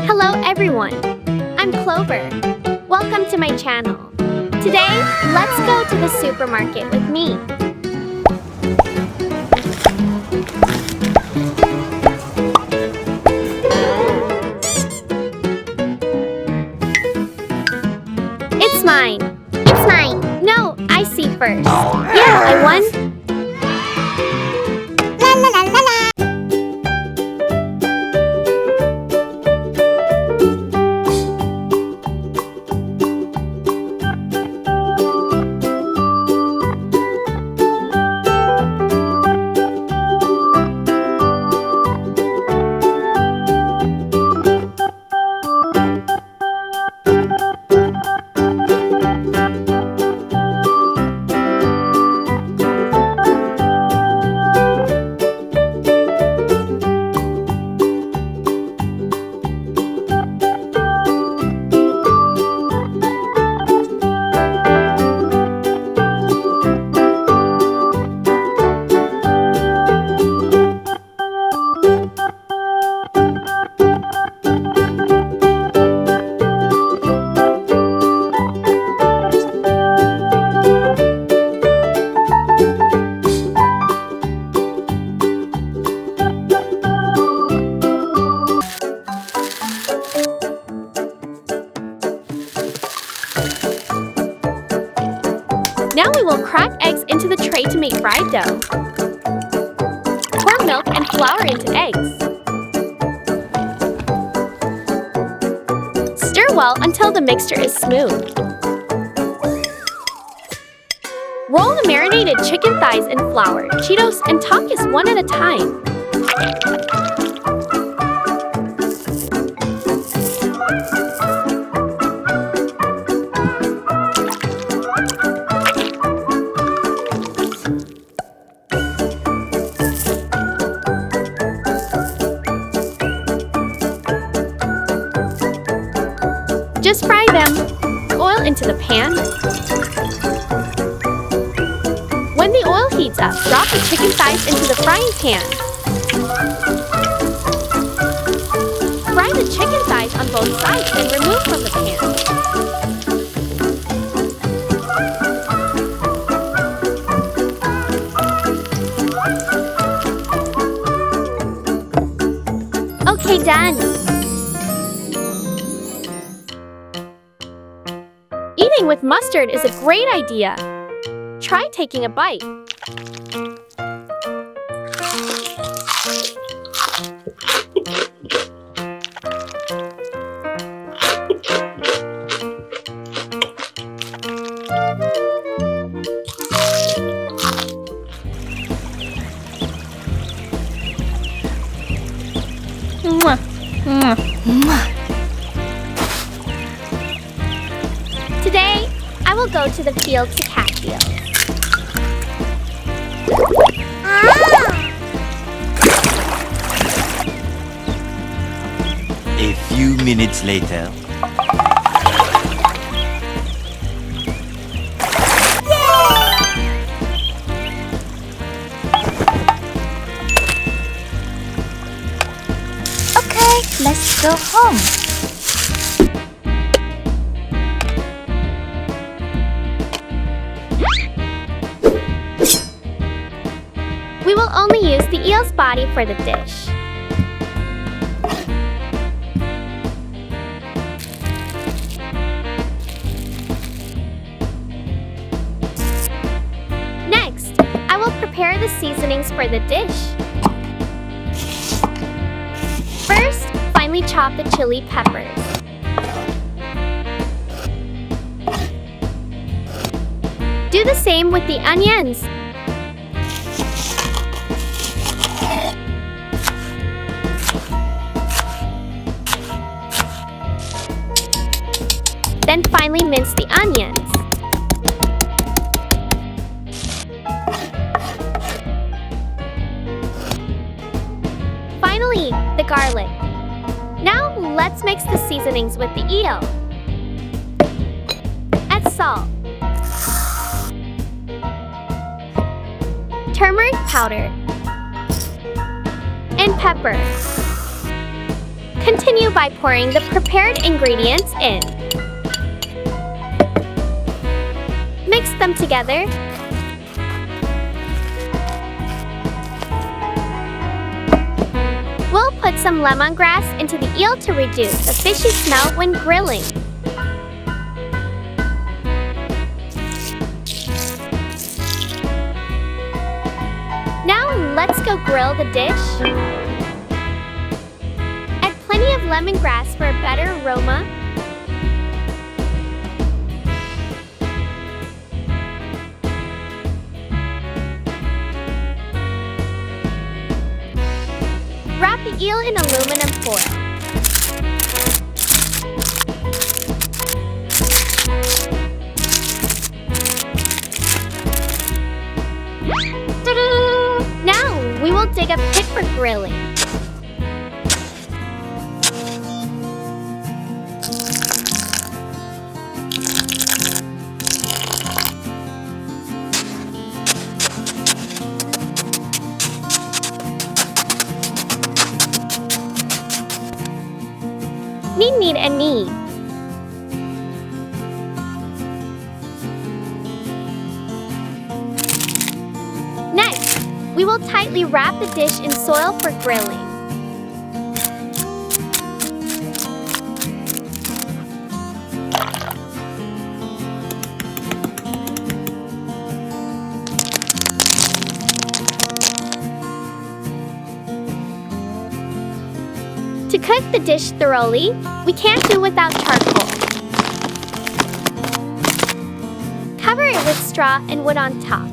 Hello everyone, I'm Clover. Welcome to my channel. Today, let's go to the supermarket with me. It's mine. It's mine. No, I see first. Yeah, I won. La la la la la. Now we will crack eggs into the tray to make fried dough. Pour milk and flour into eggs. Stir well until the mixture is smooth. Roll the marinated chicken thighs in flour, Cheetos, and Takis one at a time. Just fry them. Oil into the pan. When the oil heats up, drop the chicken thighs into the frying pan. Fry the chicken thighs on both sides and remove from the pan. Okay, done. Eating with mustard is a great idea. Try taking a bite. Mwah. Mwah. Mwah. Today, I will go to the field to catch eels. A few minutes later. Okay, let's go home. We will only use the eel's body for the dish. Next, I will prepare the seasonings for the dish. First, finely chop the chili peppers. Do the same with the onions. Then finely mince the onions. Finally, the garlic. Now let's mix the seasonings with the eel. Add salt, turmeric powder, and pepper. Continue by pouring the prepared ingredients in. Mix them together. We'll put some lemongrass into the eel to reduce the fishy smell when grilling. Now let's go grill the dish. Add plenty of lemongrass for a better aroma. Wrap the eel in aluminum foil. Now we will dig a pit for grilling. Knead and knead. Next, we will tightly wrap the dish in soil for grilling. To cook the dish thoroughly, we can't do without charcoal. Cover it with straw and wood on top.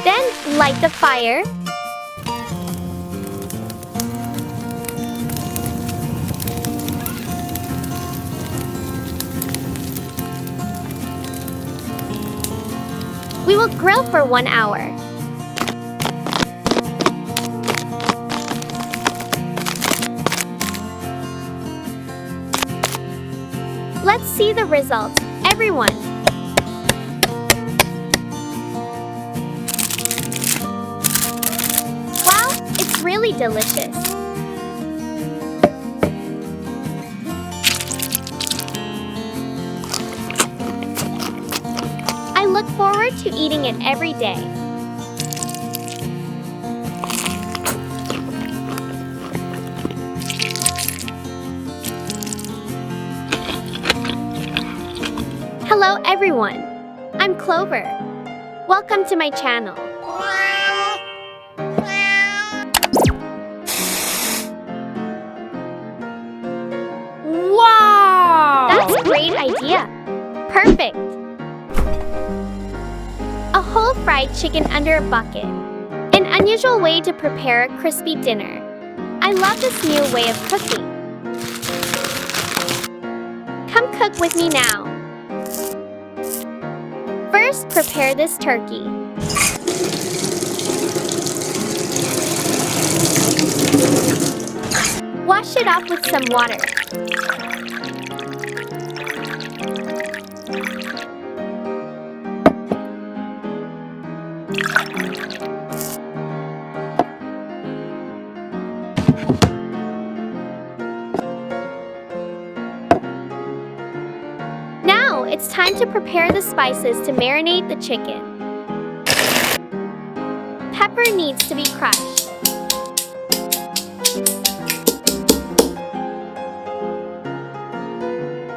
Then light the fire. We will grill for 1 hour. Let's see the results, everyone. Wow, it's really delicious. I look forward to eating it every day. Hello everyone, I'm Clover. Welcome to my channel. Wow! That's a great idea. Perfect. A whole fried chicken under a bucket. An unusual way to prepare a crispy dinner. I love this new way of cooking. Come cook with me now. First, prepare this turkey. Wash it off with some water. Now, it's time to prepare the spices to marinate the chicken. Pepper needs to be crushed.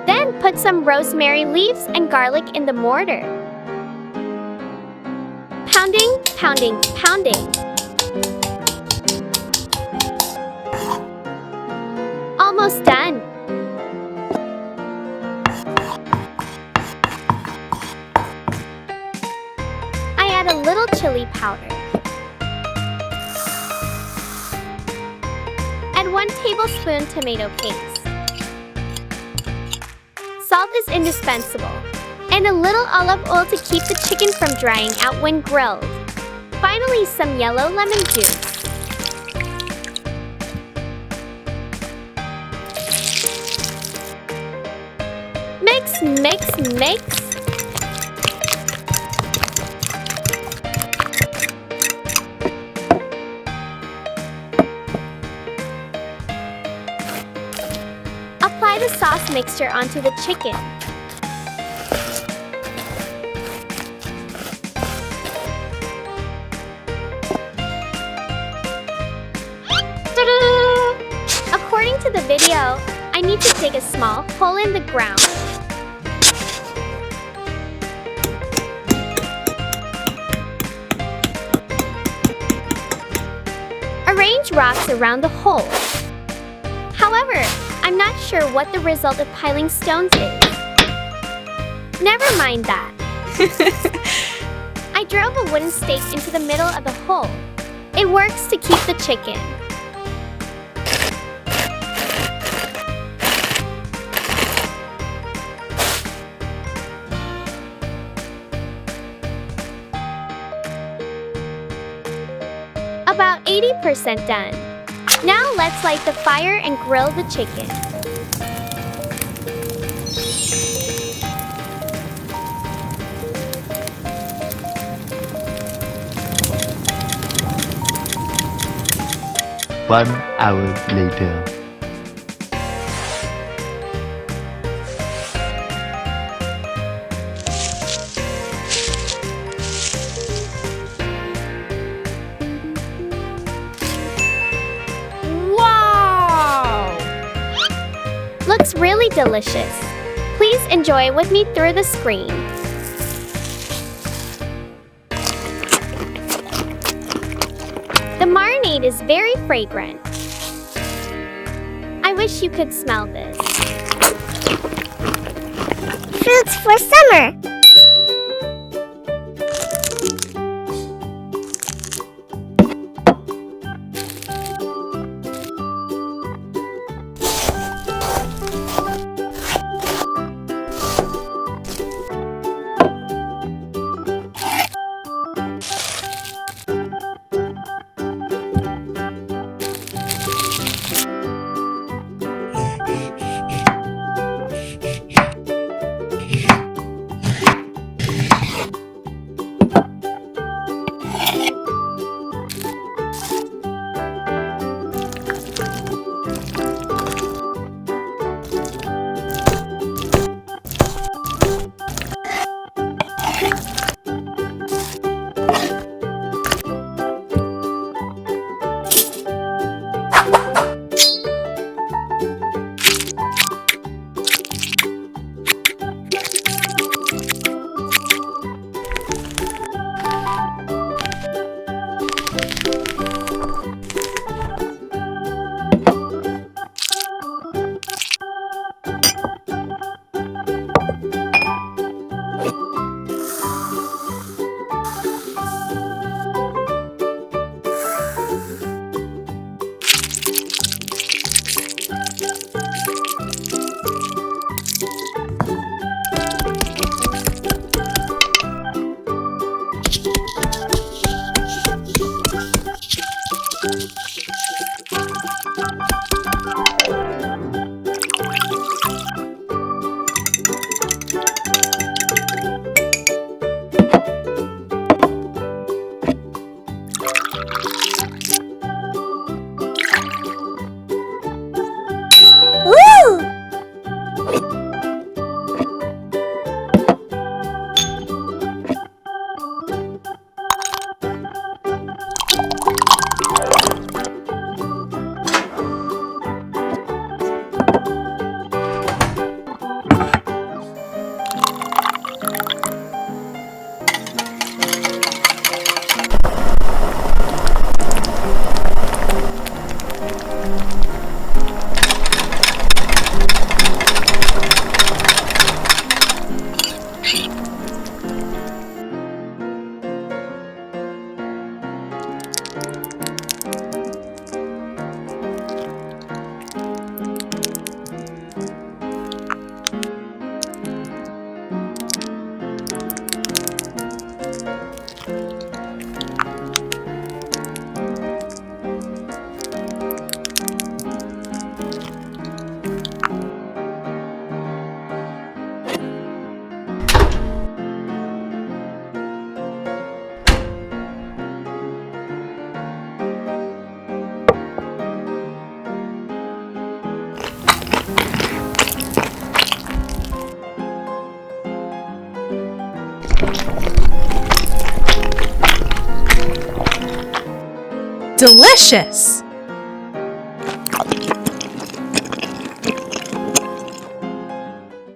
Then put some rosemary leaves and garlic in the mortar. Pounding, pounding, pounding. Almost done. I add a little chili powder. Add 1 tablespoon tomato paste. Salt is indispensable. And a little olive oil to keep the chicken from drying out when grilled. Finally, some yellow lemon juice. Mix, mix, mix. mixture onto the chicken. Ta-da! According to the video, I need to dig a small hole in the ground. Arrange rocks around the hole. However, I'm not sure what the result of piling stones is. Never mind that. I drove a wooden stake into the middle of the hole. It works to keep the chicken. About 80% done. Now let's light the fire and grill the chicken. One hour later. Looks really delicious. Please enjoy with me through the screen. The marinade is very fragrant. I wish you could smell this. Fruits for summer. Delicious!